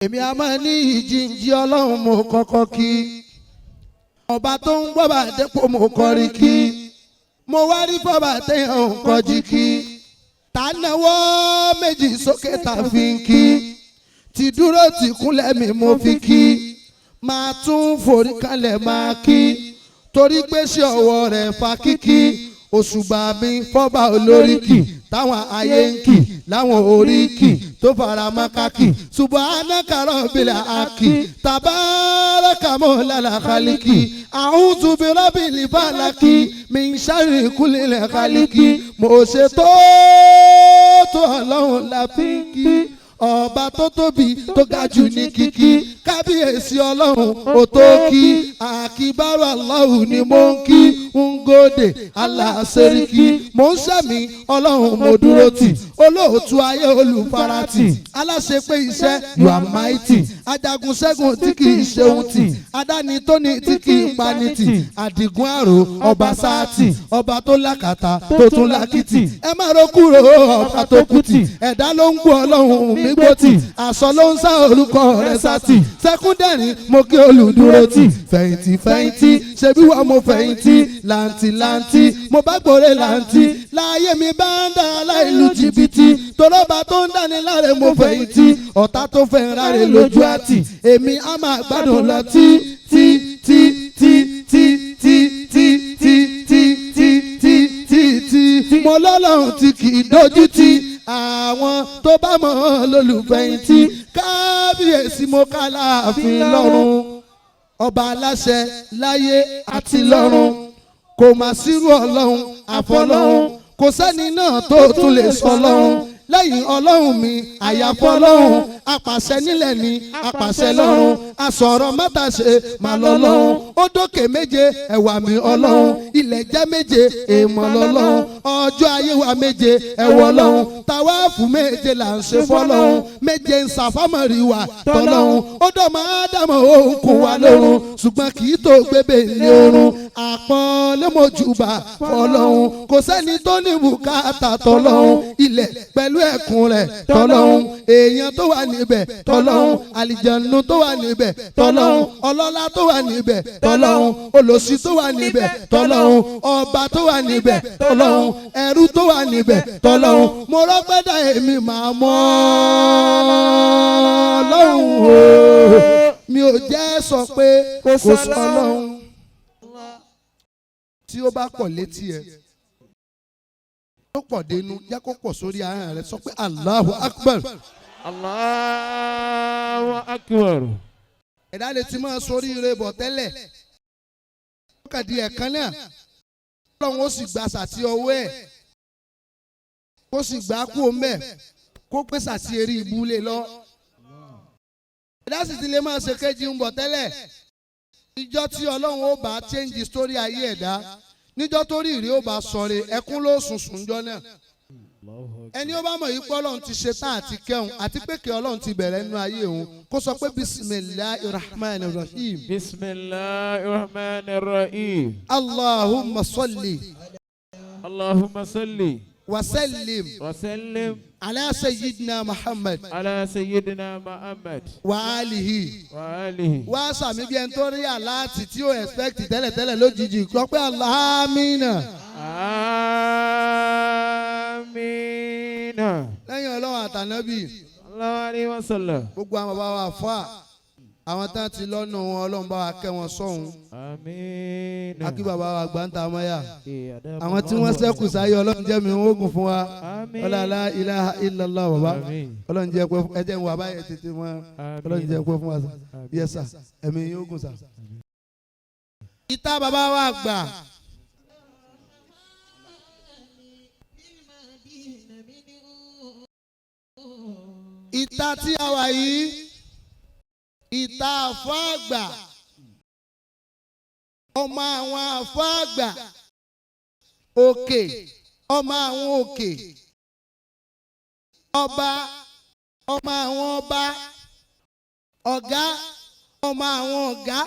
èmi a máa ní ìjìnjì Ọlọ́run mo kọ́kọ́ kí ọba tó ń gbọ́ bá dépò mo kọrí kí mo wá rí fọ́bà téèyàn ń kọjí kí ta náwó méjì sókè ta fi ń kí ti dúró ti kúnlẹ̀ mi mo fi kí máa tún forí kalẹ̀ máa kí torí pé ṣé ọwọ́ rẹ̀ fa kíkí òṣùbà mi fọ́bà olóríkì táwọn ayé ń kì láwọn oríkì tó fara mọ́ kákì subhanaka rabbil haqi tabaraka mawlal khaliki a'udhu bi rabbil falaki min sharri kulli khaliki mo ṣe tó Ọlọ́run la fi ń kí ọba tó tóbi tó ga jù ní kíkí kábíyèsí Ọlọ́run ó tó kí àkíbárò Allahu ni mo ń kí ń gòdè aláṣẹ́ríkì mo ń sẹ́mi Ọlọ́run mo dúró tì olóòtú ayé olùfaratì aláṣẹ pé iṣẹ́ you are mighty ajagun ṣẹ́gun tí kì í ṣeun tì adáni tó ní tí kì í pani tì àdìgún àrò ọba sáàtì ọba tó lákàtà tó tún lákìtì ẹ má ro kúrò ọba tó kùtì ẹ̀dá ló ń gbọ́ Ọlọ́run mi gbòtì àṣọ ló ń sá orúkọ rẹ̀ sátì sẹ́kúndẹ̀rì mo kí olùdúró tì fẹ̀yìntì fẹ̀yìntì ṣebí wọ́n mo fẹ̀yìntì làǹtì làǹtì mo bá gbòòrè làǹtì láàyè mi bá ń dá aláìlú jìbìtì tọ́lọ́ba tó ń dání láre mo fẹ̀yìntì ọ̀tá tó fẹ́ ń ráre lójú àtì èmi á máa gbádùn lọ tí mo lọ́lọ́run tí kì í dojú tì àwọn tó bá mọ̀ lólùfẹ̀yìntì kábíyèsí mo ká láàfin lọ́run ọba aláṣẹ láyé àti lọ́run kò má sírú Ọlọ́run àfọlọ́run kò sẹ́ni náà tó tún lè sọ lọ́run lẹ́yìn Ọlọ́run mi àyàfọ́ Ọlọ́run apàṣẹ nílẹ̀ ni apàṣẹ lọ́run asọ̀rọ̀ mọ́tàṣe mà lọ́lọ́run ó dókè méje ẹ̀wà mi Ọlọ́run ilẹ̀ jẹ́ méje èèmọ̀ lọ́lọ́run ọjọ́ ayé wa méje ẹ̀wọ̀ Ọlọ́run tàwáàfù méje là ń ṣe fọ́lọ́run méje ń ṣàfámọ̀rì wa tọ́lọ́run ó dọ̀mọ́ ádámọ̀ òun kò wá lọ́run ṣùgbọ́n kì í tó gbébè ní orun àpọ́nlé mojúbà fọ́lọ́run kò sẹ́ni tó ní bùkátà tọ́lọ́run ilẹ̀ pẹ̀lú ẹ̀kún rẹ̀ tọ́lọ́hún èèyàn tó wà níbẹ̀ tọ́lọ́hún àlìjànú tó wà níbẹ̀ tọ́lọ́hún ọlọ́lá tó wà níbẹ̀ tọ́lọ́hún olòṣì tó wà níbẹ̀ tọ́lọ́hún ọba tó wà níbẹ̀ tọ́lọ́hún ẹrú tó wà níbẹ̀ tọ́lọ́hún mo rọ́pẹ́dà èmi màá mọ́ Ọlọ́hun o mi ò jẹ́ sọ pé kò sọ Ọlọ́hun tí ó bá pọ̀ létí ẹ tó pọ̀ dénú jẹ́ kó pọ̀ sórí ahọ́n rẹ̀ sọ pé Allahu Akbar. Allahu Akbar. ẹ̀dá lè ti máa sórí ire bọ̀ tẹ́lẹ̀ ó kàdí ẹ̀kan náà Ọlọ́run ó sì gba sàtì ọwọ́ ẹ̀ kó sì gbà kú omi ẹ̀ kó pé sàtì eré ìbúlé lọ. ẹ̀dá sì ti lè máa ṣe kéjì ń bọ̀ tẹ́lẹ̀ ìjọ tí Ọlọ́run ó bá change story ayé ẹ̀dá níjọ́ tó rí ìrí ó bá sọ̀rọ̀ ẹkún ló sùn jọ náà ẹni ó bá mọ̀ yìí pé Ọlọ́run ti ṣe tán àti kẹ́hùn àti pé kí Ọlọ́run ti bẹ̀rẹ̀ nínú ayé òun kó sọ pé bismillahir rahmanir rahim. Bismillahir rahmanir rahim. Allahumma salli. Allahumma salli. Wasallim. Wasallim. Ala sayyidina Muhammad. Ala sayyidina Muhammad. Wa alihi. Wa alihi. Wá sàmì bí ẹni tó rí aláàtì tí ó expect tẹ́lẹ̀tẹ́lẹ̀ lójijì kọ́ pé Allahumma. Amina. Lẹ́yìn Ọlọ́run àtànábì. Sallallahu alaihi wasallam. Gbogbo àwọn bàbá wa fà àwọn tán ti lọ́nà wọn Ọlọ́run bá wa kẹ́ wọn sọ́hun. Amina. Akí bàbá wa gbàǹtà mọ́yà. Àwọn tí wọ́n ṣẹ́kù sáyé Ọlọ́run jẹ́ mi ogun fún wa. Ọlá la ilaha illallah bàbá. Ọlọ́run jẹ́ pé ẹjẹ́ ń wà báyìí tètè wọn. Ọlọ́run jẹ́ pé fún wa sà. Yes sà. Ẹ̀mí yóò gùn sà. Ìta bàbá wa gbà. Ìta tí a wà yìí. Ìta àfáàgbà ọmọ àwọn àfáàgbà òkè ọmọ àwọn òkè ọba ọmọ àwọn ọba ọ̀gá ọmọ àwọn ọ̀gá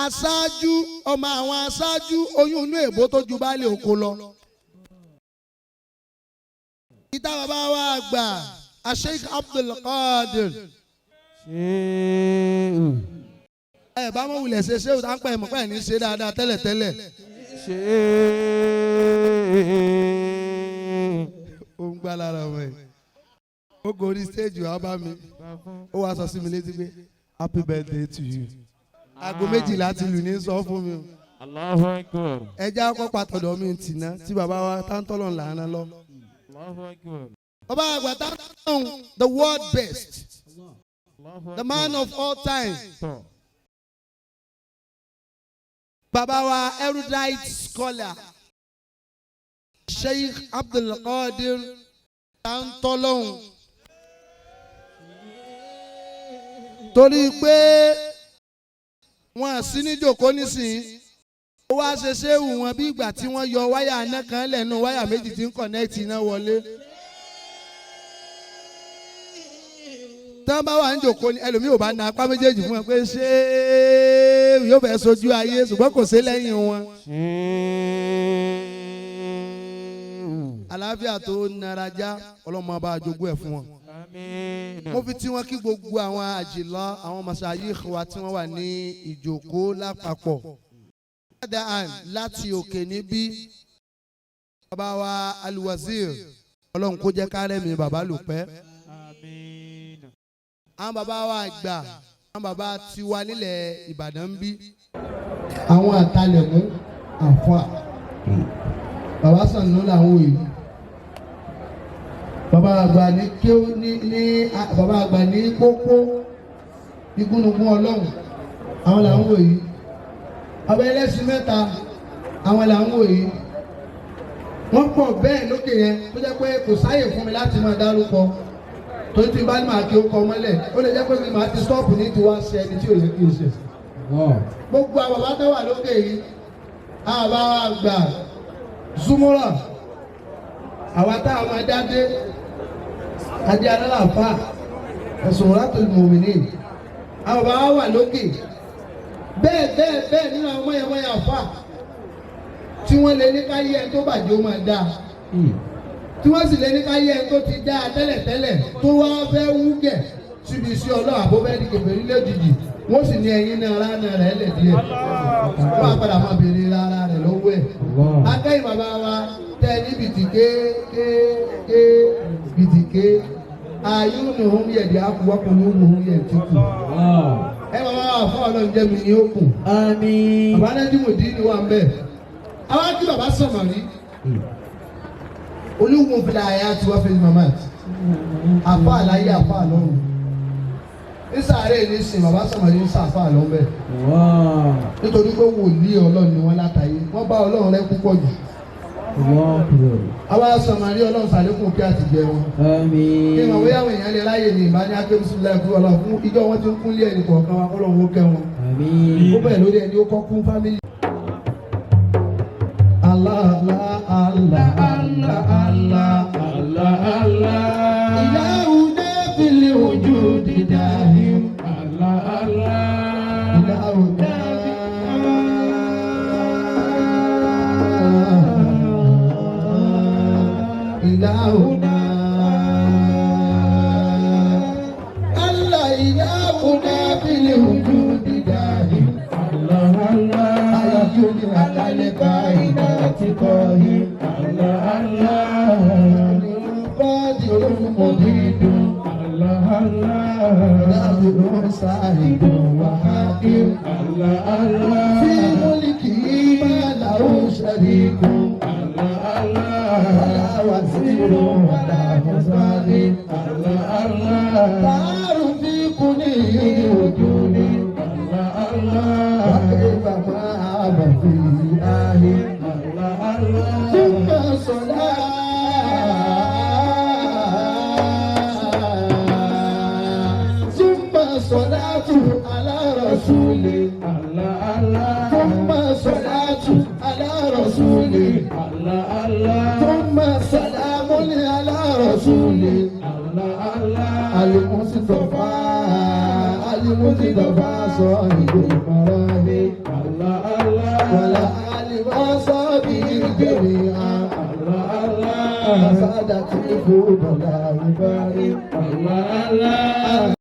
aṣáájú ọmọ àwọn aṣáájú oyún inú èbó tó ju baálé oko lọ. Ìta bàbá wa àgbà Sheikh Abdul ẹ bá mọ̀ wulẹ̀ ṣe ṣé o tá ń pẹ́ mọ̀ pẹ́ ní ṣe dáadáa tẹ́lẹ̀tẹ́lẹ̀. ó ń gbá lára ọmọ ẹ̀ ó gorí stage wa bá mi ó wá sọ sí mi létí pé happy birthday to you. aago 12 ti lù ní sọ fún mi. Allahu Akbar. ẹja kọ́ pàtọ́dọ̀ mi tì ná tí bàbá wa tántọ́lọ̀ làánà lọ. Allahu Akbar. bàbá àgbà tántọ́lọ̀ the world best the man of all time. bàbá wa erudite scholar Sheikh Abdul Basit tántọ́lọ̀ torí pé wọ́n sí ní jòkó nísìnyí ó wá ṣe ṣéwù wọn bí ìgbà tí wọ́n yọ wáyà iná kan lẹ́nu wáyà méjì tí ń kọ̀nẹ́ẹ̀tì iná wọlé. tán bá wà ń jòkó ni ẹlòmíì ò bá na apá méjèèjì fún wọn pé ṣé yóò fẹ́ sojú ayé ṣùgbọ́n kò sí lẹ́yìn wọn. àlàáfíà tó narajá ọlọ́mọ bá jogún ẹ̀ fún wọn. mo fi tí wọ́n kí gbogbo àwọn àjìlá àwọn masayikh wa tí wọ́n wà ní ìjòkó lápapọ̀. láti òkè níbí bàbá wa alwazir ọlọ́run kó jẹ́ kárẹ́mi bàbá lò pẹ́. àwọn bàbá wa àgbà àwọn bàbá tiwa nílẹ̀ Ìbàdàn ń bí. àwọn àtàlẹ̀mú àfọ́à bàbá sànú làwọn òye. bàbá àgbà ní kéwú bàbá àgbà ní kókó igúnnugún ọlọ́run àwọn làwọn òye. ọba ẹlẹ́sìn mẹ́ta àwọn làwọn òye. wọ́n pọ̀ bẹ́ẹ̀ lókè yẹn tó jẹ́ pé kò sáyè fún mi láti máa dárúkọ torí tí n bá ní màá kí ó kọ mọ́lẹ̀ ó lè jẹ́ pé mi màá ti stọ́ọ̀pù ní tiwa ṣe ẹni tí ò yẹ kí n ṣe. gbogbo àwọn bàbá tó wà lókè yìí àwọn bàbá àgbà zumura àwa táwọn máa dáadé adé alálàfà ẹ̀sùn látòlù mòmìnì àwọn bàbá wà lókè bẹ́ẹ̀ nínú àwọn mọ̀yàmọ̀yà fà tí wọ́n lè ní ká yẹ ẹni tó bàjẹ́ ó máa dáa tí wọ́n sì lè ní ká yẹ ẹni tó ti dáa tẹ́lẹ̀tẹ́lẹ̀ tó wá fẹ́ wúgẹ̀ síbi iṣẹ́ ọlọ́run àbóbẹ́ ní kẹfẹ́rí lójijì wọ́n sì ní ẹyin náà rárá rẹ̀ lẹ̀ díẹ̀ wọ́n á padà máa béèrè rárá rẹ̀ lọ́wọ́ ẹ̀. akẹ́yìn bàbá wa tẹ́ ní bìtìké bìtìké ayúnú òun yẹ̀dí àkùwọ́kùn ní òun yẹ̀ tí kù. ẹ bàbá wa fún ọlọ́run jẹ́ mi ní ó kù. bàbá náà dìbò dín ní wà ń bẹ̀. àwọn akí bàbá sọ̀mọ̀ rí olúwo fìlà àyà tí wọ́n fi màmá àfa àlàyé àfa àlọ́run nísàárẹ̀ ní sìn bàbá sọ̀mọ̀ ní sàfà àlọ́ bẹ́ẹ̀. nítorí pé wòlíì ọlọ́run ni wọ́n látàyè wọ́n bá ọlọ́run rẹ púpọ̀ jù. àwa sọ̀mọ̀rí ọlọ́run sàlékún kí a ti jẹ wọn. kí wọn bóyá àwọn èèyàn lè ráyè ní ìbáni akéwìsílẹ̀ fún ọlọ́run fún ìjọ wọn ti ń kúnlé ẹnì kọ̀ọ̀kan wa ọlọ́run ó kẹ́ wọn. ó bẹ̀rẹ̀ lórí ẹni ó kọ́ kún fámìlì. Allah Allah Allah Allah Allah Allah ilahuna fil wujudi dahim Allah Allah ilahuna ilahuna Allah ilahuna fil wujudi dahim Allah Allah ayuni akaleka Tikohi Allah Allah Qadirun Mujidun Allah Allah Nadirun Sa'idun Wahadir Allah Allah Fi mulki ma lahu sharikun Allah Allah Wala wazirun wala muzalim Allah Allah Taru fi kuni wujudi Allah Allah Wa kaifa ma'aba fi ahim ثم صلاة على رسول الله الله ثم صلاة على رسول الله الله ثم سلام على رسول الله الله المصطفى صاحب المراهي الله الله ولا وصابي جميعا الله الله سادتي فوق لا يبالي الله الله